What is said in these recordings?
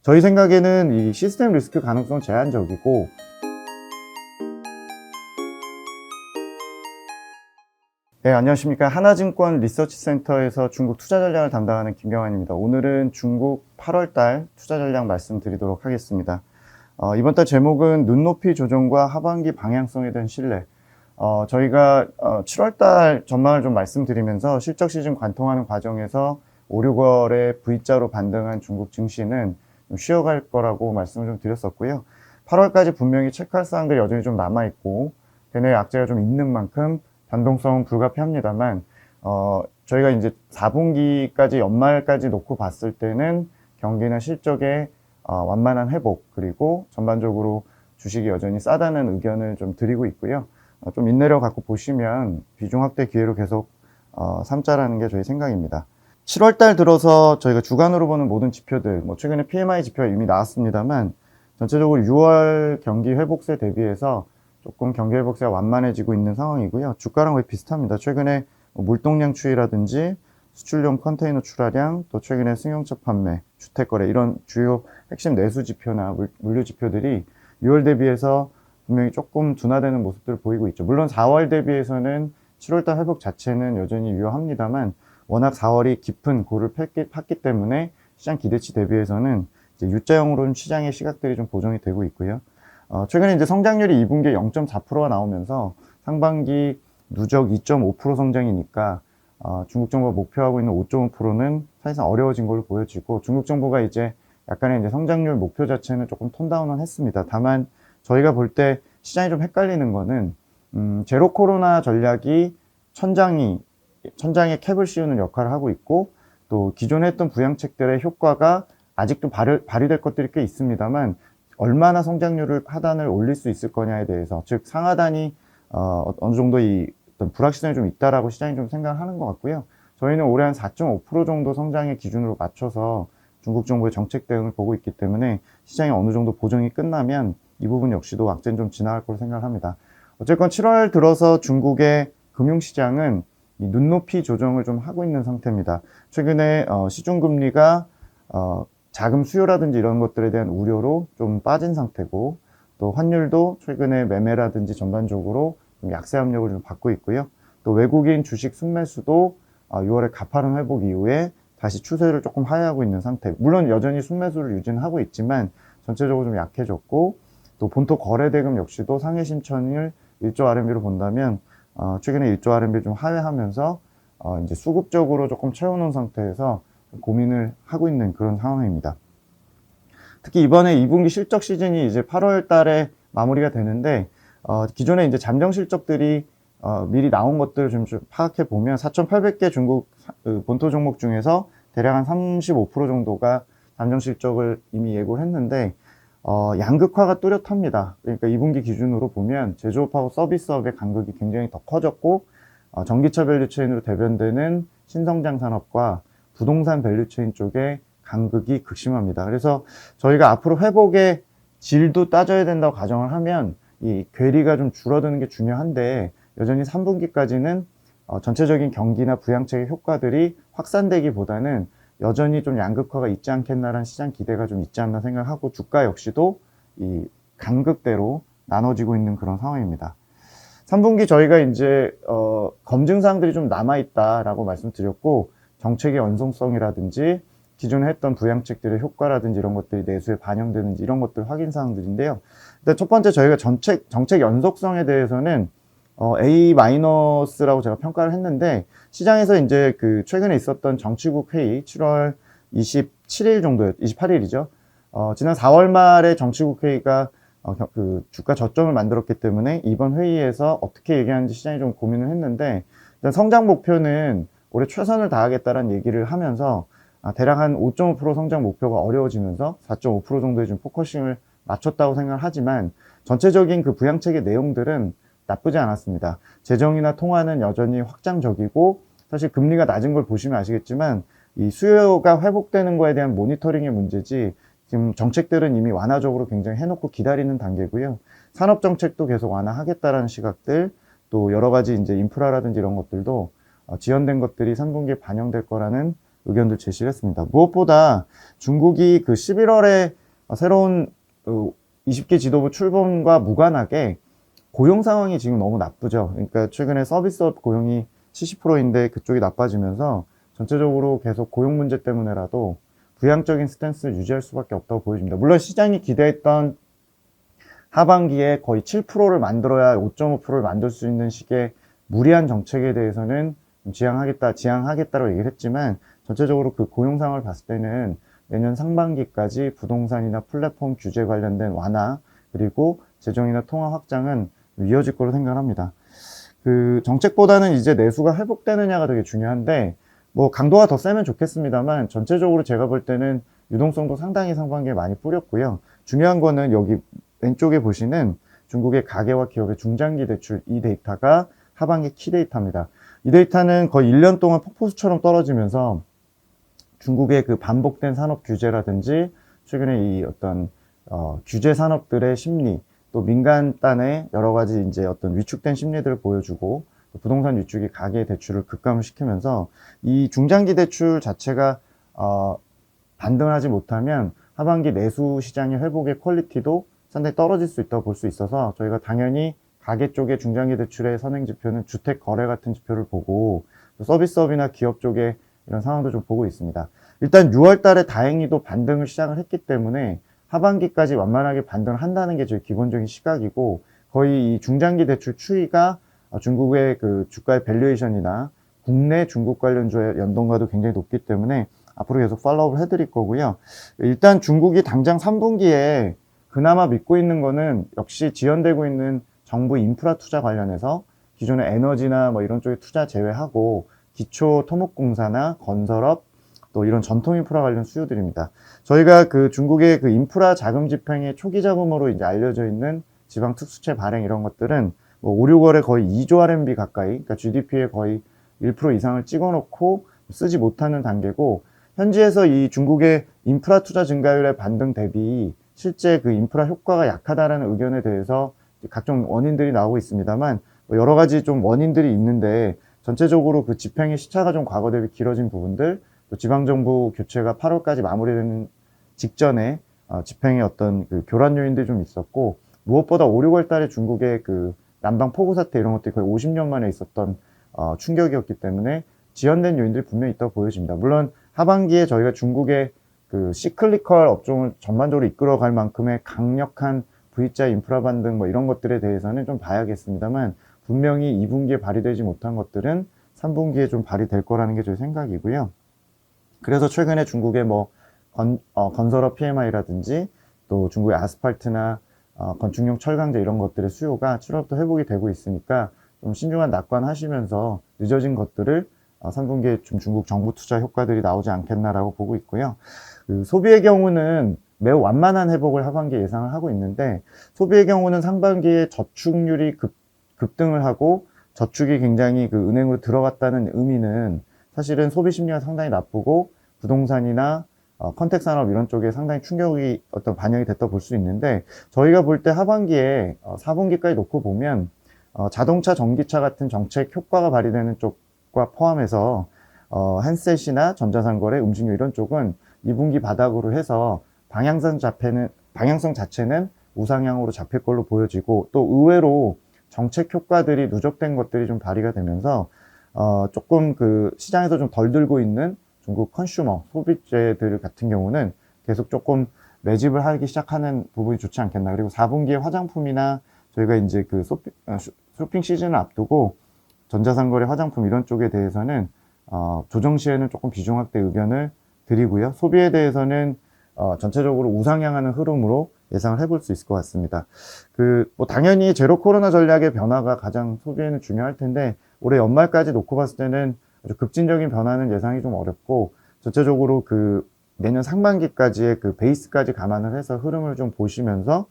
저희 생각에는 이 시스템 리스크 가능성 제한적이고, 네, 안녕하십니까. 하나증권 리서치센터에서 중국 투자 전략을 담당하는 김경환입니다. 오늘은 중국 8월달 투자 전략 말씀드리도록 하겠습니다. 이번 달 제목은 눈높이 조정과 하반기 방향성에 대한 신뢰. 저희가 7월달 전망을 좀 말씀드리면서 실적 시즌 관통하는 과정에서 5, 6월에 V자로 반등한 중국 증시는 좀 쉬어갈 거라고 말씀을 좀 드렸었고요. 8월까지 분명히 체크할 사항들이 여전히 좀 남아있고, 대내 악재가 좀 있는 만큼 변동성은 불가피합니다만, 저희가 이제 4분기까지 연말까지 놓고 봤을 때는 경기나 실적의 완만한 회복, 그리고 전반적으로 주식이 여전히 싸다는 의견을 좀 드리고 있고요. 좀 인내력 갖고 보시면 비중 확대 기회로 계속 삼자라는 게 저희 생각입니다. 7월달 들어서 저희가 주간으로 보는 모든 지표들, 최근에 PMI 지표가 이미 나왔습니다만, 전체적으로 6월 경기 회복세 대비해서 조금 경기 회복세가 완만해지고 있는 상황이고요. 주가랑 거의 비슷합니다. 최근에 물동량 추이라든지 수출용 컨테이너 출하량, 또 최근에 승용차 판매, 주택거래 이런 주요 핵심 내수 지표나 물류 지표들이 6월 대비해서 분명히 조금 둔화되는 모습들을 보이고 있죠. 물론 4월 대비해서는 7월달 회복 자체는 여전히 유효합니다만, 워낙 4월이 깊은 골을 팠기 때문에 시장 기대치 대비해서는 이제 U자형으로는 시장의 시각들이 좀 보정이 되고 있고요. 최근에 이제 성장률이 2분기에 0.4%가 나오면서 상반기 누적 2.5% 성장이니까, 중국 정부가 목표하고 있는 5.5%는 사실상 어려워진 걸로 보여지고, 중국 정부가 이제 약간의 이제 성장률 목표 자체는 조금 톤다운은 했습니다. 다만, 저희가 볼 때 시장이 좀 헷갈리는 거는, 제로 코로나 전략이 천장에 캡을 씌우는 역할을 하고 있고, 또 기존에 했던 부양책들의 효과가 아직도 발휘될 것들이 꽤 있습니다만, 얼마나 성장률을 하단을 올릴 수 있을 거냐에 대해서, 즉 상하단이 어느 정도 이 어떤 불확실성이 좀 있다라고 시장이 좀 생각을 하는 것 같고요. 저희는 올해 한 4.5% 정도 성장의 기준으로 맞춰서 중국 정부의 정책 대응을 보고 있기 때문에 시장이 어느 정도 보정이 끝나면 이 부분 역시도 악재는 좀 지나갈 거로 생각을 합니다. 어쨌건 7월 들어서 중국의 금융시장은 이 눈높이 조정을 좀 하고 있는 상태입니다. 최근에 시중금리가 자금 수요라든지 이런 것들에 대한 우려로 좀 빠진 상태고, 또 환율도 최근에 매매라든지 전반적으로 좀 약세 압력을 좀 받고 있고요. 또 외국인 주식 순매수도 6월에 가파른 회복 이후에 다시 추세를 조금 하회하고 있는 상태. 물론 여전히 순매수를 유지는 하고 있지만 전체적으로 좀 약해졌고, 또 본토 거래대금 역시도 상해 심천을 1조 RMB로 본다면 최근에 1조 RMB 좀 하회하면서 이제 수급적으로 조금 채워놓은 상태에서 고민을 하고 있는 그런 상황입니다. 특히 이번에 2분기 실적 시즌이 이제 8월 달에 마무리가 되는데, 기존에 이제 잠정 실적들이 미리 나온 것들을 좀 파악해 보면 4,800개 중국 본토 종목 중에서 대략 한 35% 정도가 잠정 실적을 이미 예고를 했는데, 양극화가 뚜렷합니다. 그러니까 2분기 기준으로 보면 제조업하고 서비스업의 간극이 굉장히 더 커졌고, 전기차 밸류체인으로 대변되는 신성장 산업과 부동산 밸류체인 쪽에 간극이 극심합니다. 그래서 저희가 앞으로 회복의 질도 따져야 된다고 가정을 하면 이 괴리가 좀 줄어드는 게 중요한데, 여전히 3분기까지는 전체적인 경기나 부양책의 효과들이 확산되기보다는 여전히 좀 양극화가 있지 않겠나라는 시장 기대가 좀 있지 않나 생각하고, 주가 역시도 이 간극대로 나눠지고 있는 그런 상황입니다. 3분기 저희가 이제 검증 사항들이 좀 남아있다라고 말씀드렸고, 정책의 완성성이라든지 기존에 했던 부양책들의 효과라든지 이런 것들이 내수에 반영되는지 이런 것들 확인 사항들인데요. 일단 첫 번째 저희가 정책 연속성에 대해서는 A-라고 제가 평가를 했는데, 시장에서 이제 그 최근에 있었던 정치국 회의 7월 27일 정도, 28일이죠. 지난 4월 말에 정치국 회의가 그 주가 저점을 만들었기 때문에 이번 회의에서 어떻게 얘기하는지 시장이 좀 고민을 했는데, 일단 성장 목표는 올해 최선을 다하겠다라는 얘기를 하면서 대략 한 5.5% 성장 목표가 어려워지면서 4.5% 정도에 좀 포커싱을 맞췄다고 생각을 하지만, 전체적인 그 부양책의 내용들은 나쁘지 않았습니다. 재정이나 통화는 여전히 확장적이고, 사실 금리가 낮은 걸 보시면 아시겠지만 이 수요가 회복되는 거에 대한 모니터링의 문제지, 지금 정책들은 이미 완화적으로 굉장히 해놓고 기다리는 단계고요. 산업 정책도 계속 완화하겠다라는 시각들, 또 여러 가지 이제 인프라라든지 이런 것들도 지연된 것들이 3분기에 반영될 거라는 의견들 제시를 했습니다. 무엇보다 중국이 그 11월에 새로운 20기 지도부 출범과 무관하게 고용 상황이 지금 너무 나쁘죠. 그러니까 최근에 서비스업 고용이 70%인데 그쪽이 나빠지면서 전체적으로 계속 고용 문제 때문에라도 부양적인 스탠스를 유지할 수밖에 없다고 보여집니다. 물론 시장이 기대했던 하반기에 거의 7%를 만들어야 5.5%를 만들 수 있는 식의 무리한 정책에 대해서는 지양하겠다고 얘기를 했지만, 전체적으로 그 고용 상황을 봤을 때는 내년 상반기까지 부동산이나 플랫폼 규제 관련된 완화, 그리고 재정이나 통화 확장은 이어질 거로 생각합니다. 그 정책보다는 이제 내수가 회복되느냐가 되게 중요한데, 뭐 강도가 더 세면 좋겠습니다만 전체적으로 제가 볼 때는 유동성도 상당히 상반기에 많이 뿌렸고요. 중요한 거는 여기 왼쪽에 보시는 중국의 가계와 기업의 중장기 대출, 이 데이터가 하반기 키 데이터입니다. 이 데이터는 거의 1년 동안 폭포수처럼 떨어지면서 중국의 그 반복된 산업 규제라든지 최근에 이 어떤 규제 산업들의 심리, 또 민간단의 여러 가지 이제 어떤 위축된 심리들을 보여주고, 또 부동산 위축이 가계 대출을 급감을 시키면서 이 중장기 대출 자체가 반등을 하지 못하면 하반기 내수 시장의 회복의 퀄리티도 상당히 떨어질 수 있다고 볼 수 있어서, 저희가 당연히 가계 쪽의 중장기 대출의 선행 지표는 주택 거래 같은 지표를 보고, 또 서비스업이나 기업 쪽의 이런 상황도 좀 보고 있습니다. 일단 6월 달에 다행히도 반등을 시작을 했기 때문에 하반기까지 완만하게 반등을 한다는 게 저희 기본적인 시각이고, 거의 이 중장기 대출 추이가 중국의 그 주가의 밸류에이션이나 국내 중국 관련주의 연동과도 굉장히 높기 때문에 앞으로 계속 팔로우를 해드릴 거고요. 일단 중국이 당장 3분기에 그나마 믿고 있는 거는 역시 지연되고 있는 정부 인프라 투자 관련해서 기존의 에너지나 뭐 이런 쪽의 투자 제외하고 기초 토목공사나 건설업, 또 이런 전통 인프라 관련 수요들입니다. 저희가 그 중국의 그 인프라 자금 집행의 초기 자금으로 이제 알려져 있는 지방 특수채 발행 이런 것들은 뭐 5, 6월에 거의 2조 RMB 가까이, 그러니까 GDP의 거의 1% 이상을 찍어놓고 쓰지 못하는 단계고, 현지에서 이 중국의 인프라 투자 증가율의 반등 대비 실제 그 인프라 효과가 약하다라는 의견에 대해서 각종 원인들이 나오고 있습니다만, 여러 가지 좀 원인들이 있는데, 전체적으로 그 집행의 시차가 좀 과거 대비 길어진 부분들, 또 지방정부 교체가 8월까지 마무리되는 직전에 집행의 어떤 그 교란 요인들이 좀 있었고, 무엇보다 5, 6월 달에 중국의 그 남방 폭우 사태 이런 것들이 거의 50년 만에 있었던 충격이었기 때문에 지연된 요인들이 분명히 있다고 보여집니다. 물론 하반기에 저희가 중국의 그 시클리컬 업종을 전반적으로 이끌어갈 만큼의 강력한 V자 인프라 반등 뭐 이런 것들에 대해서는 좀 봐야겠습니다만, 분명히 2분기에 발휘되지 못한 것들은 3분기에 좀 발휘될 거라는 게 저희 생각이고요. 그래서 최근에 중국의 뭐 건설업 PMI라든지 또 중국의 아스팔트나 건축용 철강제 이런 것들의 수요가 7월부터 회복이 되고 있으니까 좀 신중한 낙관하시면서 늦어진 것들을 3분기에 좀 중국 정부 투자 효과들이 나오지 않겠나라고 보고 있고요. 그 소비의 경우는 매우 완만한 회복을 하반기에 예상을 하고 있는데, 소비의 경우는 상반기에 저축률이 급등을 하고 저축이 굉장히 그 은행으로 들어갔다는 의미는 사실은 소비 심리가 상당히 나쁘고 부동산이나 컨택 산업 이런 쪽에 상당히 충격이 어떤 반영이 됐다 볼 수 있는데, 저희가 볼 때 하반기에 4분기까지 놓고 보면 자동차, 전기차 같은 정책 효과가 발휘되는 쪽과 포함해서 핸셋이나 전자상거래, 음식료 이런 쪽은 2분기 바닥으로 해서 방향성 자체는 우상향으로 잡힐 걸로 보여지고, 또 의외로 정책 효과들이 누적된 것들이 좀 발휘가 되면서 조금 그 시장에서 좀 덜 들고 있는 중국 컨슈머, 소비재들 같은 경우는 계속 조금 매집을 하기 시작하는 부분이 좋지 않겠나. 그리고 4분기에 화장품이나 저희가 이제 그 쇼핑 시즌을 앞두고 전자상거래, 화장품 이런 쪽에 대해서는 조정 시에는 조금 비중 확대 의견을 드리고요. 소비에 대해서는 전체적으로 우상향하는 흐름으로 예상을 해볼 수 있을 것 같습니다. 뭐 당연히 제로 코로나 전략의 변화가 가장 소비에는 중요할 텐데, 올해 연말까지 놓고 봤을 때는 아주 급진적인 변화는 예상이 좀 어렵고, 전체적으로 그 내년 상반기까지의 그 베이스까지 감안을 해서 흐름을 좀 보시면서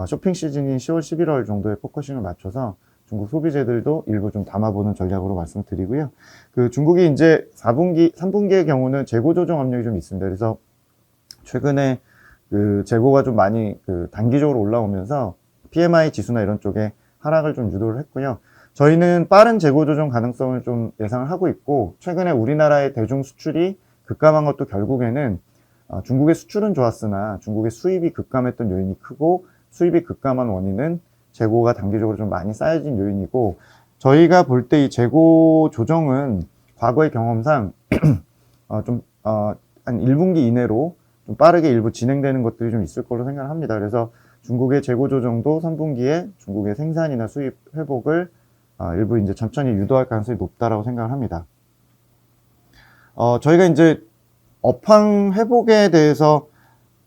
쇼핑 시즌인 10월, 11월 정도에 포커싱을 맞춰서 중국 소비재들도 일부 좀 담아보는 전략으로 말씀드리고요. 그 중국이 이제 3분기의 경우는 재고 조정 압력이 좀 있습니다. 그래서 최근에 그 재고가 좀 많이 그 단기적으로 올라오면서 PMI 지수나 이런 쪽에 하락을 좀 유도를 했고요. 저희는 빠른 재고 조정 가능성을 좀 예상을 하고 있고, 최근에 우리나라의 대중 수출이 급감한 것도 결국에는 중국의 수출은 좋았으나 중국의 수입이 급감했던 요인이 크고, 수입이 급감한 원인은 재고가 단기적으로 좀 많이 쌓여진 요인이고, 저희가 볼 때 이 재고 조정은 과거의 경험상 한 1분기 이내로 좀 빠르게 일부 진행되는 것들이 좀 있을 거로 생각을 합니다. 그래서 중국의 재고 조정도 3분기에 중국의 생산이나 수입 회복을 일부 이제 천천히 유도할 가능성이 높다라고 생각을 합니다. 저희가 이제 업황 회복에 대해서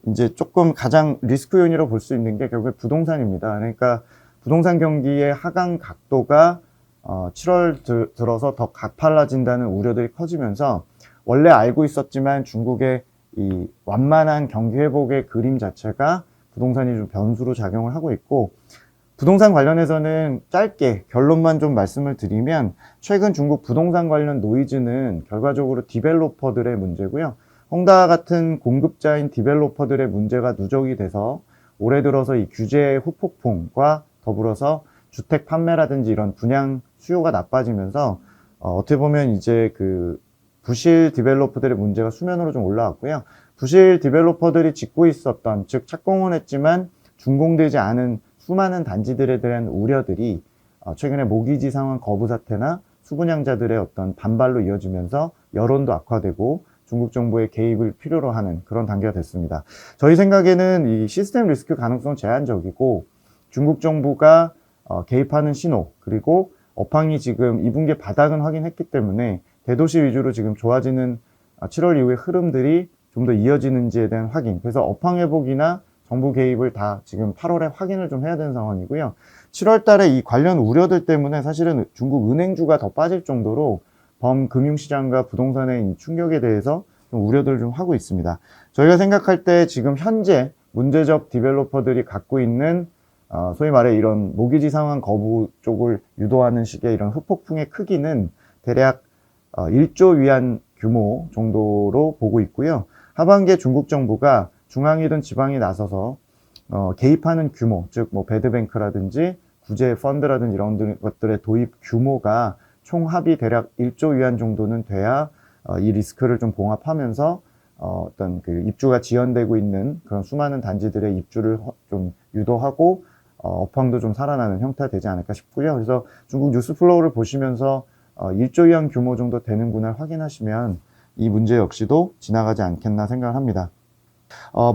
이제 조금 가장 리스크 요인이라고 볼 수 있는 게 결국에 부동산입니다. 그러니까 부동산 경기의 하강 각도가 7월 들어서 더 가팔라진다는 우려들이 커지면서, 원래 알고 있었지만 중국의 이 완만한 경기 회복의 그림 자체가 부동산이 좀 변수로 작용을 하고 있고, 부동산 관련해서는 짧게 결론만 좀 말씀을 드리면, 최근 중국 부동산 관련 노이즈는 결과적으로 디벨로퍼들의 문제고요. 헝다 같은 공급자인 디벨로퍼들의 문제가 누적이 돼서 올해 들어서 이 규제의 후폭풍과 더불어서 주택 판매라든지 이런 분양 수요가 나빠지면서 어떻게 보면 이제 그 부실 디벨로퍼들의 문제가 수면으로 좀 올라왔고요. 부실 디벨로퍼들이 짓고 있었던, 즉 착공은 준공되지 않은 수많은 단지들에 대한 우려들이 최근에 모기지 상황 거부 사태나 수분양자들의 어떤 반발로 이어지면서 여론도 악화되고 중국 정부의 개입을 필요로 하는 그런 단계가 됐습니다. 저희 생각에는 이 시스템 리스크 가능성 제한적이고, 중국 정부가 개입하는 신호, 그리고 업황이 지금 2분기 바닥은 확인했기 때문에 대도시 위주로 지금 좋아지는 7월 이후의 흐름들이 좀 더 이어지는지에 대한 확인, 그래서 업황 회복이나 정부 개입을 다 지금 8월에 확인을 좀 해야 되는 상황이고요. 7월 달에 이 관련 우려들 때문에 사실은 중국 은행주가 더 빠질 정도로 범금융시장과 부동산의 충격에 대해서 좀 우려들을 좀 하고 있습니다. 저희가 생각할 때 지금 현재 문제적 디벨로퍼들이 갖고 있는 소위 말해 이런 모기지 상황 거부 쪽을 유도하는 식의 이런 후폭풍의 크기는 대략 1조 위안 규모 정도로 보고 있고요. 하반기에 중국 정부가 중앙이든 지방이 나서서 개입하는 규모, 즉 뭐 배드뱅크라든지 구제 펀드라든지 이런 것들의 도입 규모가 총 합이 대략 1조 위안 정도는 돼야 이 리스크를 좀 봉합하면서 어떤 그 입주가 지연되고 있는 그런 수많은 단지들의 입주를 좀 유도하고 업황도 좀 살아나는 형태가 되지 않을까 싶고요. 그래서 중국 뉴스 플로우를 보시면서 1조 위안 규모 정도 되는구나 확인하시면 이 문제 역시도 지나가지 않겠나 생각을 합니다.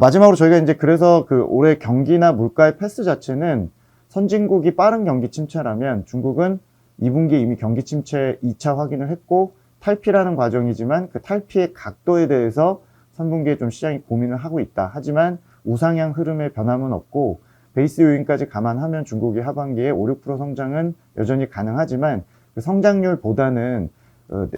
마지막으로 저희가 이제 그래서 그 올해 경기나 물가의 패스 자체는, 선진국이 빠른 경기 침체라면 중국은 2분기에 이미 경기 침체 2차 확인을 했고 탈피라는 과정이지만, 그 탈피의 각도에 대해서 3분기에 좀 시장이 고민을 하고 있다. 하지만 우상향 흐름의 변함은 없고, 베이스 요인까지 감안하면 중국이 하반기에 5, 6% 성장은 여전히 가능하지만, 그 성장률보다는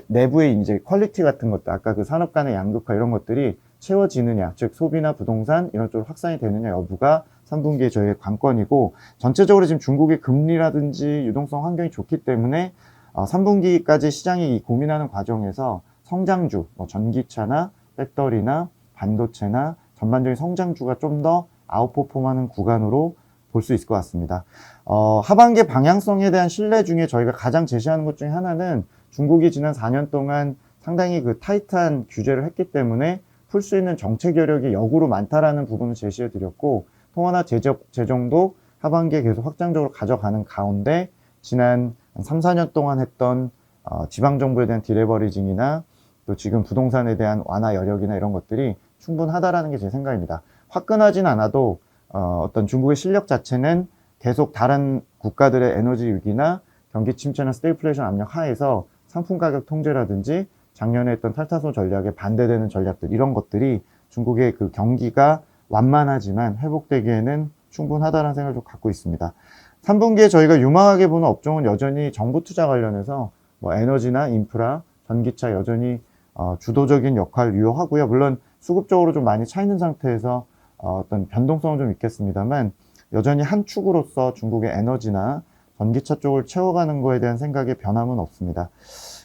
내부의 이제 퀄리티 같은 것들, 아까 그 산업 간의 양극화 이런 것들이 채워지느냐, 즉 소비나 부동산 이런 쪽으로 확산이 되느냐 여부가 3분기에 저희의 관건이고, 전체적으로 지금 중국의 금리라든지 유동성 환경이 좋기 때문에 3분기까지 시장이 고민하는 과정에서 성장주, 뭐 전기차나 배터리나 반도체나 전반적인 성장주가 좀 더 아웃퍼폼하는 구간으로 볼 수 있을 것 같습니다. 하반기 방향성에 대한 신뢰 중에 저희가 가장 제시하는 것 중에 하나는, 중국이 지난 4년 동안 상당히 그 타이트한 규제를 했기 때문에 풀 수 있는 정책 여력이 역으로 많다라는 부분을 제시해 드렸고, 통화나 재정도 하반기에 계속 확장적으로 가져가는 가운데 지난 3, 4년 동안 했던 지방정부에 대한 디레버리징이나 또 지금 부동산에 대한 완화 여력이나 이런 것들이 충분하다라는 게 제 생각입니다. 화끈하진 않아도 어떤 중국의 실력 자체는 계속 다른 국가들의 에너지 위기나 경기 침체나 스태그플레이션 압력 하에서 상품 가격 통제라든지 작년에 했던 탈타소 전략에 반대되는 전략들, 이런 것들이 중국의 그 경기가 완만하지만 회복되기에는 충분하다는 생각을 좀 갖고 있습니다. 3분기에 저희가 유망하게 보는 업종은 여전히 정부 투자 관련해서 뭐 에너지나 인프라, 전기차 여전히 주도적인 역할을 유효하고요. 물론 수급적으로 좀 많이 차 있는 상태에서 어떤 변동성은 좀 있겠습니다만, 여전히 한 축으로서 중국의 에너지나 전기차 쪽을 채워가는 거에 대한 생각에 변함은 없습니다.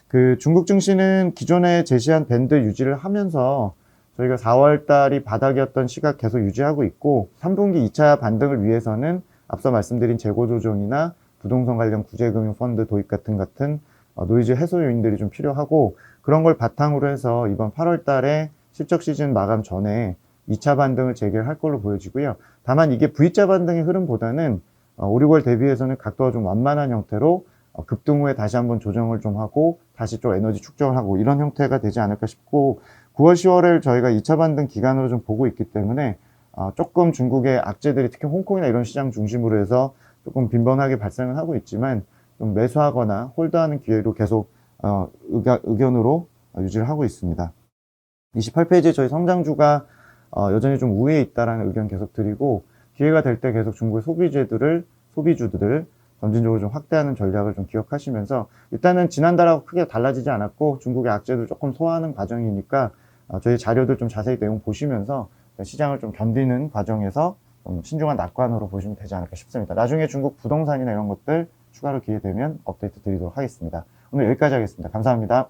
그 중국 증시는 기존에 제시한 밴드 유지를 하면서 저희가 4월 달이 바닥이었던 시각 계속 유지하고 있고, 3분기 2차 반등을 위해서는 앞서 말씀드린 재고 조정이나 부동산 관련 구제금융 펀드 도입 같은 노이즈 해소 요인들이 좀 필요하고, 그런 걸 바탕으로 해서 이번 8월 달에 실적 시즌 마감 전에 2차 반등을 재개할 걸로 보여지고요. 다만 이게 V자 반등의 흐름보다는 5, 6월 대비해서는 각도가 좀 완만한 형태로 급등 후에 다시 한번 조정을 좀 하고 다시 좀 에너지 축적을 하고 이런 형태가 되지 않을까 싶고, 9월, 10월을 저희가 2차 반등 기간으로 좀 보고 있기 때문에 조금 중국의 악재들이 특히 홍콩이나 이런 시장 중심으로 해서 조금 빈번하게 발생을 하고 있지만 좀 매수하거나 홀드하는 기회로 계속 의견으로 유지를 하고 있습니다. 28페이지에 저희 성장주가 여전히 좀 우위에 있다라는 의견 계속 드리고, 기회가 될 때 계속 중국의 소비주들을 점진적으로 좀 확대하는 전략을 좀 기억하시면서, 일단은 지난달하고 크게 달라지지 않았고 중국의 악재를 조금 소화하는 과정이니까 저희 자료들 좀 자세히 내용 보시면서 시장을 좀 견디는 과정에서 좀 신중한 낙관으로 보시면 되지 않을까 싶습니다. 나중에 중국 부동산이나 이런 것들 추가로 기회 되면 업데이트 드리도록 하겠습니다. 오늘 여기까지 하겠습니다. 감사합니다.